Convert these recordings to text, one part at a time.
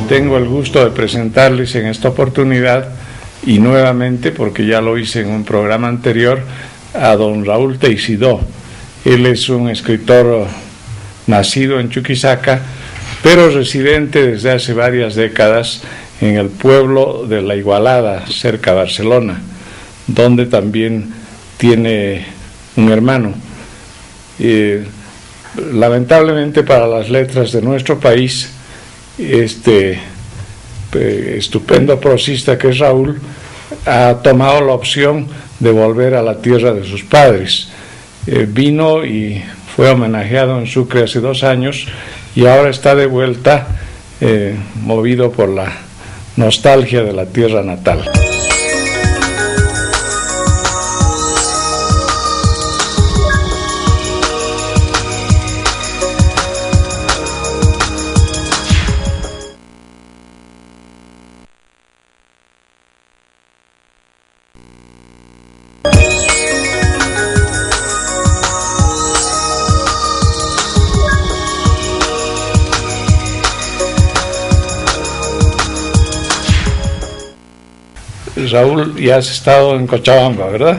tengo el gusto de presentarles en esta oportunidad y nuevamente, porque ya lo hice en un programa anterior, a don Raúl Teisidó. Él es un escritor nacido en Chuquisaca, pero residente desde hace varias décadas en el pueblo de La Igualada, cerca de Barcelona, donde también tiene un hermano. Lamentablemente para las letras de nuestro país, este estupendo prosista que es Raúl ha tomado la opción de volver a la tierra de sus padres. Vino y fue homenajeado en Sucre hace 2 años y ahora está de vuelta, movido por la nostalgia de la tierra natal. Raúl, ya has estado en Cochabamba, ¿verdad?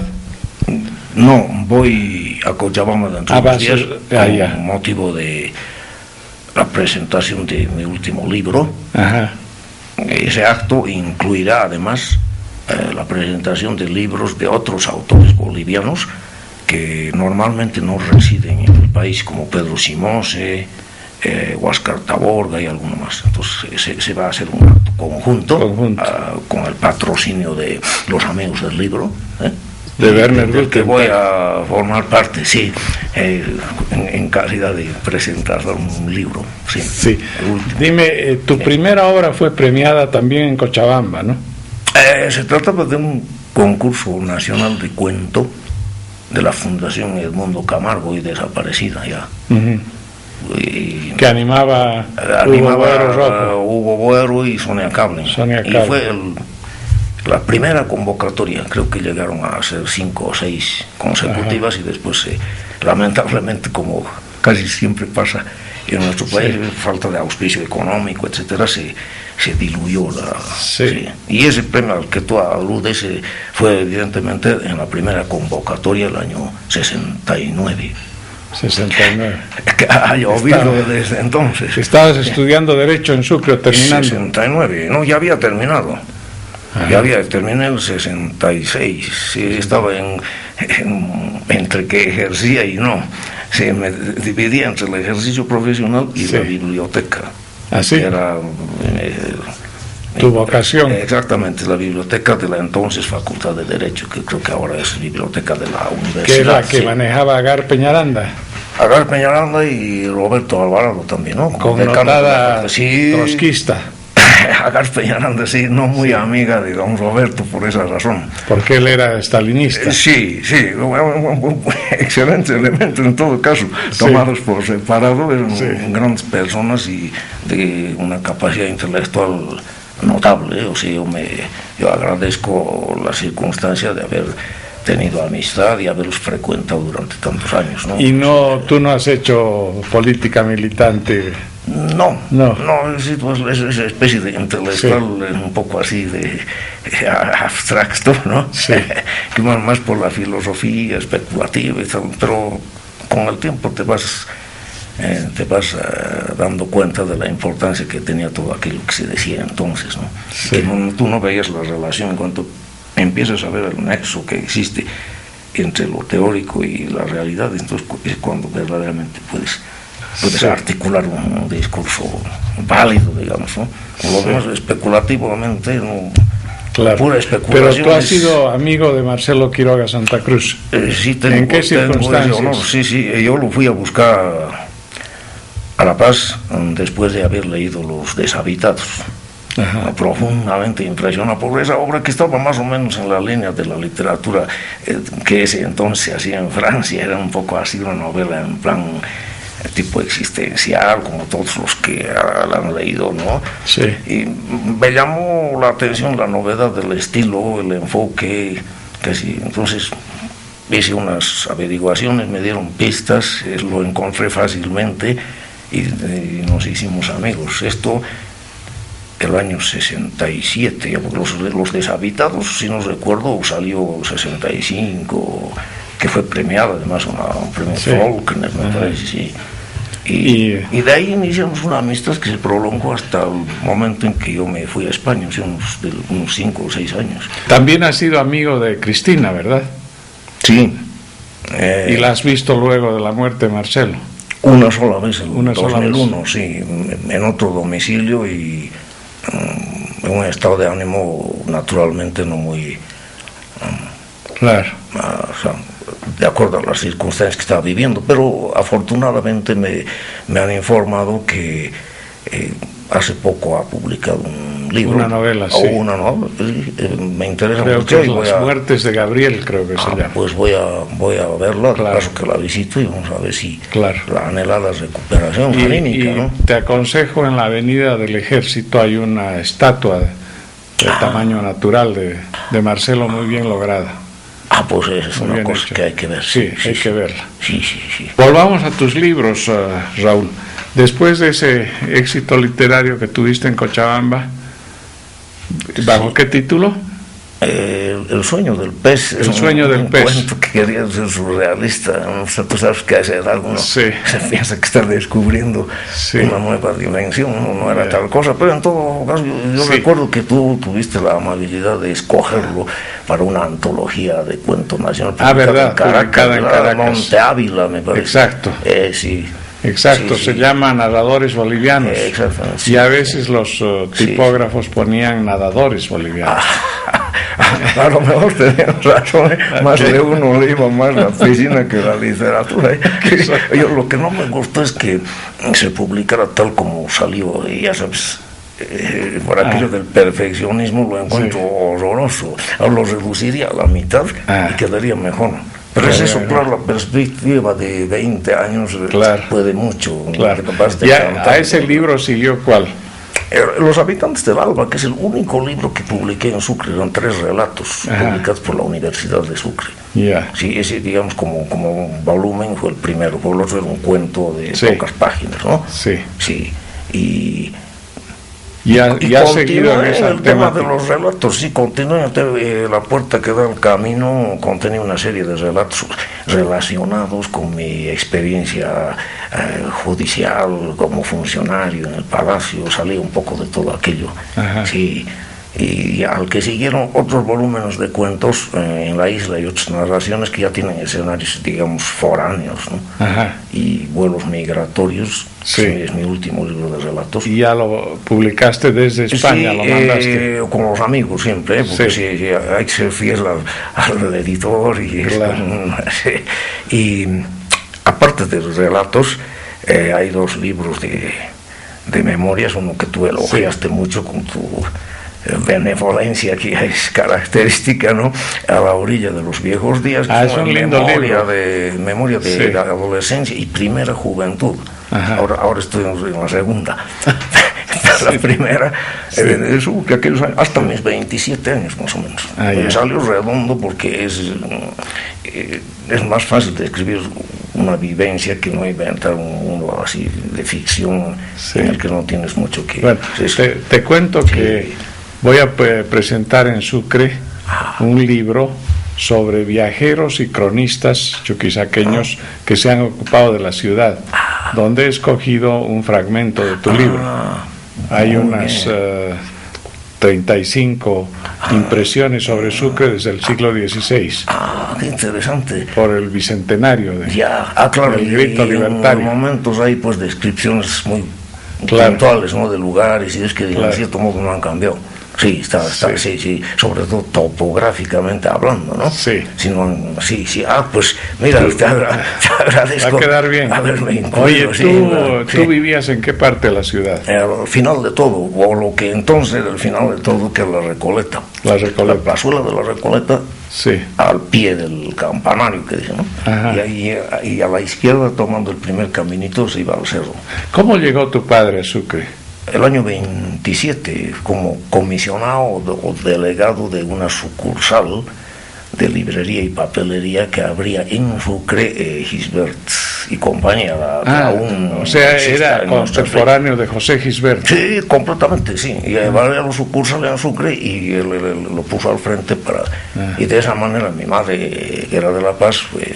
No, voy a Cochabamba dentro de unos días con motivo de la presentación de mi último libro. Ajá. Ese acto incluirá además la presentación de libros de otros autores bolivianos que normalmente no residen en el país, como Pedro Simose, Huáscar Taborga y alguno más. Entonces se va a hacer un acto conjunto. Con el patrocinio de los amigos del libro, de Werner, que voy a formar parte, sí, en calidad de presentador un libro. Sí. Sí. Dime, tu primera obra fue premiada también en Cochabamba, ¿no? Se trataba de un concurso nacional de cuento de la Fundación Edmundo Camargo y desaparecida ya. Uh-huh. Que animaba Hugo Boero y Sonia Cable. Y fue la primera convocatoria. Creo que llegaron a ser 5 o 6 consecutivas. Ajá. Y después lamentablemente, como casi siempre pasa en nuestro país, falta de auspicio económico, etcétera, se diluyó sí. Y ese premio al que tú aludes fue evidentemente en la primera convocatoria el año 69. 69. Que ha llovido desde entonces. ¿Estabas estudiando Derecho en Sucre, terminando? 69, no, ya había terminado. Ajá. Terminé en el 66. Sí, estaba entre que ejercía y no. Me dividía entre el ejercicio profesional y la biblioteca. ¿Así? Era tu vocación. Exactamente, la biblioteca de la entonces Facultad de Derecho, que creo que ahora es biblioteca de la universidad. Que era la que manejaba Agar Peñaranda. Agar Peñaranda y Roberto Alvarado también, ¿no? Connotada trotskista. Agar Peñaranda, sí, no muy amiga de don Roberto por esa razón. Porque él era stalinista. Sí, excelente elemento en todo caso, tomados por separado, eran grandes personas y de una capacidad intelectual notable. O sea, yo agradezco la circunstancia de haber tenido amistad y haberlos frecuentado durante tantos años, ¿no? ¿Y tú no has hecho política militante? No, sí, pues esa especie de intelectual un poco así de abstracto, ¿no? Sí. Que más por la filosofía especulativa y tal, pero con el tiempo te vas dando cuenta de la importancia que tenía todo aquello que se decía entonces, ¿no? Sí. Que tú no veías la relación en cuanto empiezas a ver el nexo que existe entre lo teórico y la realidad. Entonces es cuando verdaderamente puedes articular un discurso válido, digamos, ¿no? Por lo menos especulativamente, no. Claro. Pura especulación. Pero tú has sido amigo de Marcelo Quiroga Santa Cruz. ¿En qué circunstancias? Sí, yo lo fui a buscar a La Paz después de haber leído Los Deshabitados. Ajá. Profundamente impresionado por esa obra que estaba más o menos en la línea de la literatura que ese entonces se hacía en Francia. Era un poco así una novela en plan tipo existencial, como todos los que la han leído, ¿no? Sí. Y me llamó la atención la novedad del estilo, el enfoque, que sí. Entonces hice unas averiguaciones, me dieron pistas, lo encontré fácilmente y nos hicimos amigos. Esto el año 67, porque los Deshabitados, si no recuerdo, salió el 65, que fue premiado además, un premio Faulkner, me parece, sí. Y de ahí iniciamos una amistad que se prolongó hasta el momento en que yo me fui a España, hace unos 5 o 6 años. También has sido amigo de Cristina, ¿verdad? Sí. ¿Y la has visto luego de la muerte de Marcelo? Una sola vez, en 2001, sí, en otro domicilio y en un estado de ánimo naturalmente no muy... claro. De acuerdo a las circunstancias que estaba viviendo, pero afortunadamente me han informado que hace poco ha publicado un libro. Una novela, sí. Una novela, me interesa creo mucho. Que Las muertes de Gabriel, creo que se llama. Pues voy a verla, claro. Caso que la visito, y vamos a ver si la anhelada recuperación clínica, ¿no? Te aconsejo, en la Avenida del Ejército hay una estatua de tamaño natural de Marcelo, muy bien lograda. Pues esa es una cosa hecha. Que hay que ver. Sí, hay que verla. Sí. Volvamos a tus libros, Raúl. Después de ese éxito literario que tuviste en Cochabamba, ¿bajo qué título? El sueño del pez. El sueño del pez. Un cuento que quería ser surrealista. O sea, tú sabes que a esa edad uno se piensa que está descubriendo una nueva dimensión, no era tal cosa, pero en todo caso yo recuerdo que tú tuviste la amabilidad de escogerlo para una antología de cuento nacional. ¿Verdad? Publicada en Caracas. Monte Ávila, me parece. Exacto. Sí. Exacto, se llama Nadadores Bolivianos. Exactamente. Y a veces los tipógrafos ponían nadadores bolivianos. A lo mejor tenían razón, más de uno le iba más la piscina que la literatura. Yo lo que no me gustó es que se publicara tal como salió, y ya sabes, por aquello del perfeccionismo lo encuentro horroroso. Lo reduciría a la mitad y quedaría mejor. Pero es eso, claro, la perspectiva de 20 años puede mucho. Claro. ¿A ese libro siguió cuál? Los habitantes del Alba, que es el único libro que publiqué en Sucre. Eran 3 relatos publicados por la Universidad de Sucre. Sí, ese, digamos, como un volumen fue el primero, por el otro era un cuento de pocas páginas, ¿no? Sí. Y ha seguido en el tema de los relatos, sí, continúa. La puerta que da al camino contenía una serie de relatos relacionados con mi experiencia judicial como funcionario en el palacio. Salí un poco de todo aquello. Sí. Y al que siguieron otros volúmenes de cuentos en la isla y otras narraciones que ya tienen escenarios, digamos, foráneos, ¿no? Y vuelos migratorios. Es mi último libro de relatos. ¿Y ya lo publicaste desde España? ¿Lo mandaste? Con los amigos siempre, porque hay que ser fiel al editor. Y aparte de los relatos, hay 2 libros de memorias, uno que tú elogiaste mucho con tu benevolencia, que es característica, ¿no? A la orilla de los viejos días, es un lindo libro. Memoria de la adolescencia y primera juventud. Ahora estoy en la segunda. La primera, que aquellos años, hasta mis 27 años más o menos. Me salió redondo porque es más fácil de escribir una vivencia que no inventar un mundo así de ficción en el que no tienes mucho que... Bueno, te cuento que voy a presentar en Sucre un libro sobre viajeros y cronistas chuquisaqueños que se han ocupado de la ciudad, donde he escogido un fragmento de tu libro. Hay unas 35 impresiones sobre Sucre desde el siglo XVI. Qué interesante. Por el bicentenario claro, del grito libertario. En momentos hay pues descripciones muy puntuales, ¿no? De lugares, y es que de cierto modo no han cambiado. Sí, sí, sobre todo topográficamente hablando, ¿no? Sí. Pues mira, te agradezco. Va a quedar bien. Oye, ¿tú vivías en qué parte de la ciudad? Al final de todo, o lo que entonces era el final de todo, que es la Recoleta. La plazuela de la Recoleta, al pie del campanario, que dice, ¿no? Y a la izquierda, tomando el primer caminito, se iba al cerro. ¿Cómo llegó tu padre a Sucre? El año 27, como comisionado o delegado de una sucursal de librería y papelería que abría en Sucre Gisbert y compañía. O sea, era contemporáneo de José Gisbert. Sí, completamente, sí. Y llevarle a los sucursales en Sucre y él lo puso al frente para... Y de esa manera mi madre, que era de La Paz, pues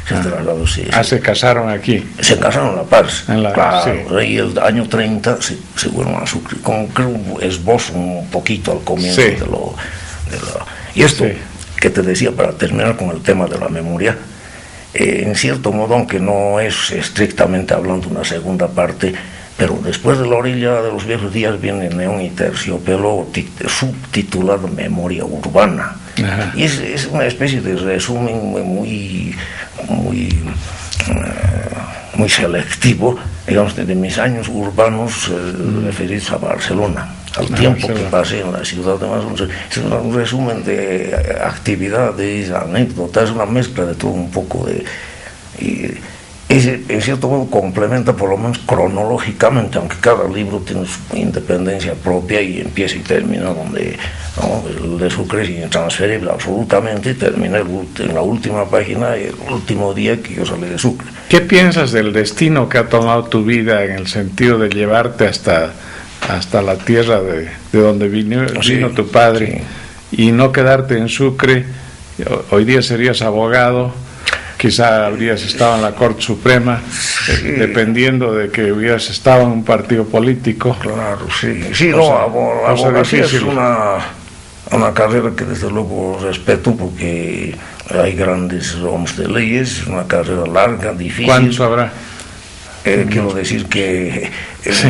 se trasladó. Se casaron aquí. Se casaron en La Paz. Claro, sí. Y el año 30 se fueron a Sucre. Creo esbozo un poquito al comienzo de lo... Y esto... Sí. Que te decía, para terminar con el tema de la memoria, en cierto modo, aunque no es estrictamente hablando una segunda parte, pero después de La orilla de los viejos días viene Neón y Terciopelo, subtitulado Memoria Urbana. Ajá. Y es una especie de resumen muy selectivo, digamos, de mis años urbanos referidos a Barcelona, al tiempo que pasé en la ciudad de Barcelona. Es un resumen de actividades, anécdotas, una mezcla de todo un poco y en cierto modo complementa, por lo menos cronológicamente, aunque cada libro tiene su independencia propia y empieza y termina donde el de Sucre es intransferible absolutamente, y termina en la última página, el último día que yo salí de Sucre. ¿Qué piensas del destino que ha tomado tu vida en el sentido de llevarte hasta la tierra de donde vino tu padre, y no quedarte en Sucre? Hoy día serías abogado, quizá habrías estado en la Corte Suprema, dependiendo de que hubieras estado en un partido político. Claro, sí, abogacía es una carrera que desde luego respeto, porque hay grandes hombres de leyes, es una carrera larga, difícil. ¿Cuánto habrá? Quiero decir que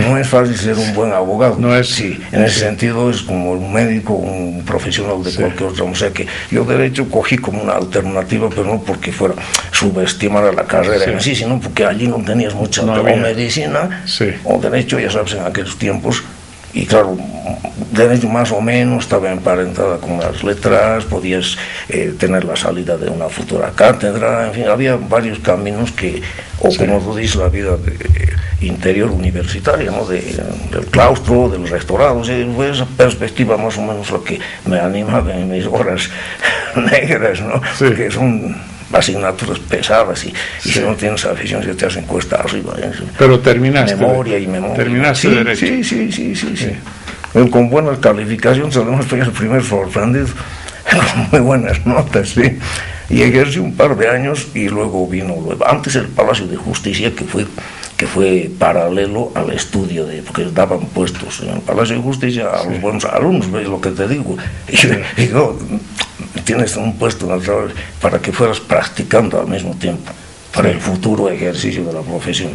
no es fácil ser un buen abogado. No es. Sí, en ese sentido es como un médico, un profesional de cualquier otra. O sea que yo derecho cogí como una alternativa, pero no porque fuera subestimar a la carrera en sí, sino porque allí no tenías mucha medicina o derecho, ya sabes, en aquellos tiempos. Y claro, derecho más o menos estaba emparentada con las letras, podías tener la salida de una futura cátedra, en fin, había varios caminos como tú dices, la vida interior universitaria, ¿no? Del claustro, del rectorado. Fue esa perspectiva más o menos lo que me animaba en mis horas negras, ¿no? Que son asignaturas pesadas y si no tienes afición se te hacen cuesta arriba. Pero terminaste. Memoria. Terminaste derecho. Sí. Con buenas calificaciones, además fui el primer sorprendido, con muy buenas notas, sí. Y ejercí un par de años y luego vino antes el Palacio de Justicia, que fue paralelo al estudio porque daban puestos en el Palacio de Justicia a los buenos alumnos, ¿ves lo que te digo? Y digo, tienes un puesto en el trabajo para que fueras practicando al mismo tiempo para el futuro ejercicio de la profesión.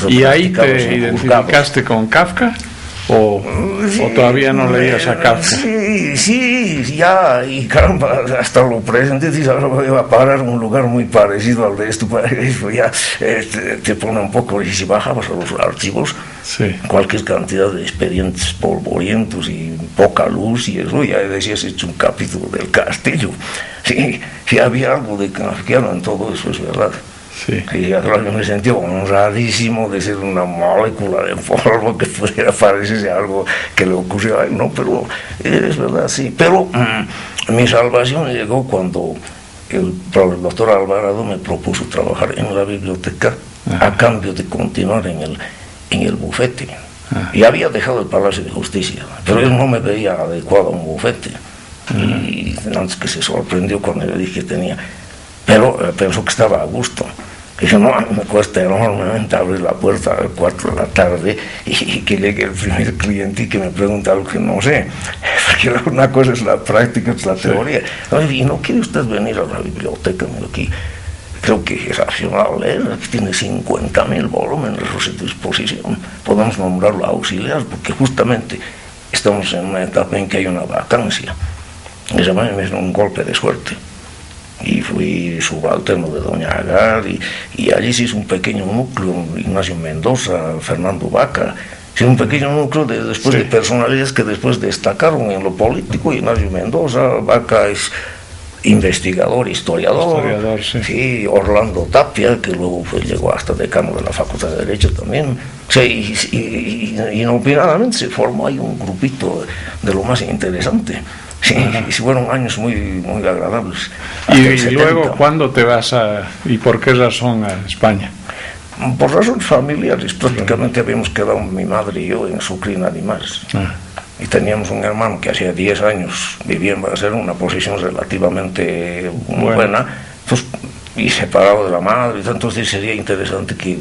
¿Y ahí te identificaste con Kafka? ¿O todavía no leías a Kafka? Sí, ya, y caramba, hasta lo presente, si ahora voy a parar en un lugar muy parecido al de esto, ya te pone un poco, y si bajabas a los archivos, cualquier cantidad de expedientes polvorientos y poca luz, y eso, ya decías, hecho un capítulo del Castillo. Sí, había algo de kafkiano en todo eso, es verdad. Y claro, yo me sentí honradísimo de ser una molécula de polvo que pudiera parecerse algo que le ocurrió a él, ¿no? Pero es verdad, sí. Pero mi salvación llegó cuando el doctor Alvarado me propuso trabajar en la biblioteca a cambio de continuar en el bufete. Y había dejado el Palacio de Justicia, pero él no me veía adecuado a un bufete. Y antes que se sorprendió cuando le dije que tenía, pero pensó que estaba a gusto. Dije, no, a mí me cuesta enormemente abrir la puerta a las 4 de la tarde y que llegue el primer cliente y que me pregunte algo que no sé. Porque una cosa es la práctica, es la teoría. ¿Y no quiere usted venir a la biblioteca? Aquí creo que es racional leer, aquí tiene 50.000 volúmenes a su disposición. Podemos nombrarlo auxiliar porque justamente estamos en una etapa en que hay una vacancia. Ese me dio un golpe de suerte. Y fui subalterno de Doña Agar y allí se hizo un pequeño núcleo, Ignacio Mendoza, Fernando Vaca, un pequeño núcleo después de personalidades que después destacaron en lo político. Ignacio Mendoza, Vaca es investigador, historiador, Orlando Tapia, que luego llegó hasta decano de la Facultad de Derecho también. Y inopinadamente se formó ahí un grupito de lo más interesante. Sí, y fueron años muy, muy agradables. Y luego, ¿cuándo te vas y por qué razón a España? Por razones familiares, prácticamente habíamos quedado mi madre y yo en Sucre y más. Y teníamos un hermano que hacía 10 años vivía en Barcelona, en una posición relativamente buena, entonces, y separado de la madre, entonces sería interesante que